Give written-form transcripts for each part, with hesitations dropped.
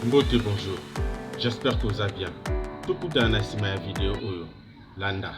Mbote bonjour, j'espère que vous allez bien. Tout le monde a ma vidéo Landa.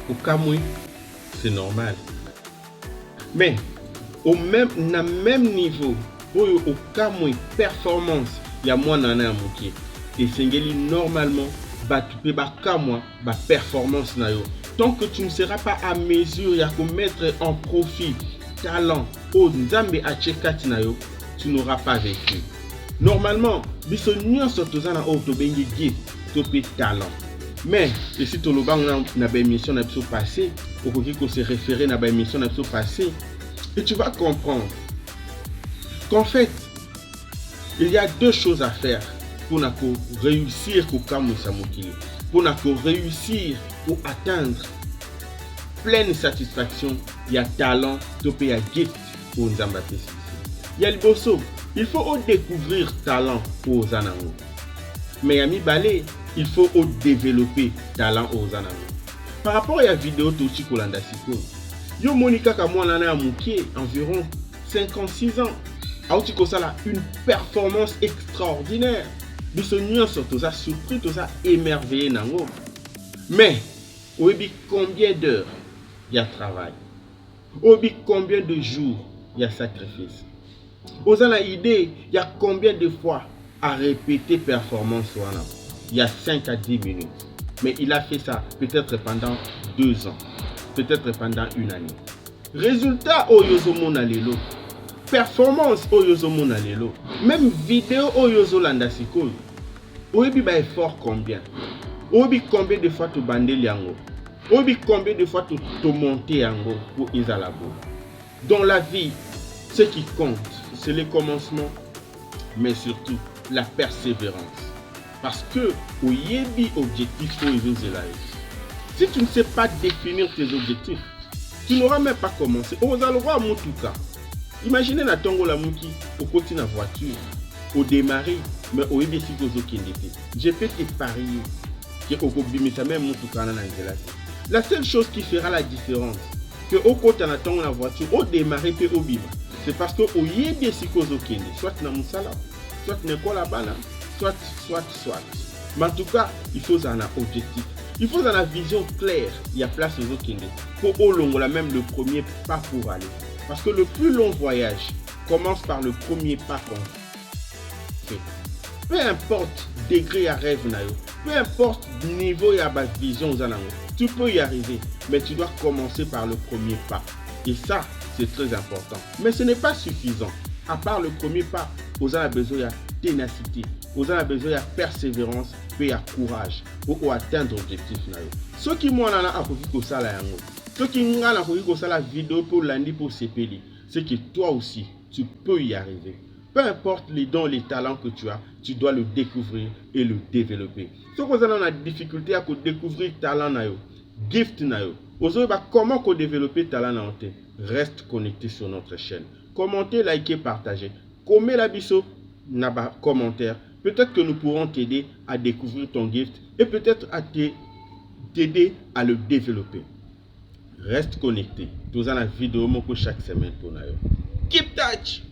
Au Kamui, c'est normal. Mais au même niveau, au Kamui performance, il y a moins d'années à moquer. Et c'est normalement, tu peux performance na yo. Tant que tu ne seras pas à mesure, il y a qu'à mettre en profit talent au Nzambe à Tchekati na yo, tu n'auras pas vécu. Normalement, biso nyonso tozana o to bengi gift, to pe talent. Mais, et si tu as une émission passée, ou se référer à une émission passée, et tu vas comprendre qu'en fait, il y a deux choses à faire pour réussir pour réussir pour atteindre pleine satisfaction. Il y a talent, il y a gift pour nous embattre. Il y a le bosso, il faut découvrir talent pour les anango. Mais Ami Balé, il faut développer talent aux anango. Par rapport à la vidéo Tochi Kolanda Siko, yo Monica Kamwana a mouké environ 56 ans. Autiko Sala une performance extraordinaire. De ce nuance surtout ça surpris, tout ça émerveillé nango. Mais, obi combien d'heures il y a travail? Obi combien de jours il y a sacrifice? Aux la idée, il y a combien de fois à répéter performance wana? Il y a 5 à 10 minutes. Mais il a fait ça peut-être pendant 2 ans, peut-être pendant une année. Résultat, Oyozomona Lelo. Performance, Oyozomona Lelo. Même vidéo, Oyozolanda Siko. Oyebi ba effort combien? Oyebi combien de fois tu bandé yango? Oyebi combien de fois tu monté yango pour Isalabo? Dans la vie, ce qui compte, c'est le commencement, mais surtout la persévérance. Parce que au yebi objectif si tu ne sais pas définir tes objectifs, tu n'auras même pas commencé. Aux alrois mutuka. Imaginez na tongo la muki au côté na voiture, au démarrer, mais au yebi si je peux te parier que au bimisa même mutuka na ngela. La seule chose qui fera la différence que au côté na tongo la voiture, au démarrer peut au bima, c'est parce que au yebi si soit na musala, soit na kola bana. Soit. Mais en tout cas, il faut un objectif. Il faut une vision claire. Il y a place aux autres. Pour au long, là même le premier pas pour aller. Parce que le plus long voyage commence par le premier pas qu'on fait. Peu importe degré à rêve, peu importe niveau et à base vision aux anango, tu peux y arriver. Mais tu dois commencer par le premier pas. Et ça, c'est très important. Mais ce n'est pas suffisant. À part le premier pas, vous avez besoin de ténacité. Vous avez besoin de persévérance et de courage pour atteindre l'objectif. Ceux qui m'ont ceux qui m'ont la vidéo pour lundi pour CPD, c'est que toi aussi, tu peux y arriver. peu importe les dons, les talents que tu as, tu dois le découvrir et le développer. Si vous avez une difficulté à découvrir talent, gift, comment développer talent, reste connecté sur notre chaîne. Commentez, likez, partagez. Commentez la biseau, commentaire. Peut-être que nous pourrons t'aider à découvrir ton gift et peut-être à t'aider à le développer. Reste connecté. Nous avons la vidéo chaque semaine pour nous. Keep touch!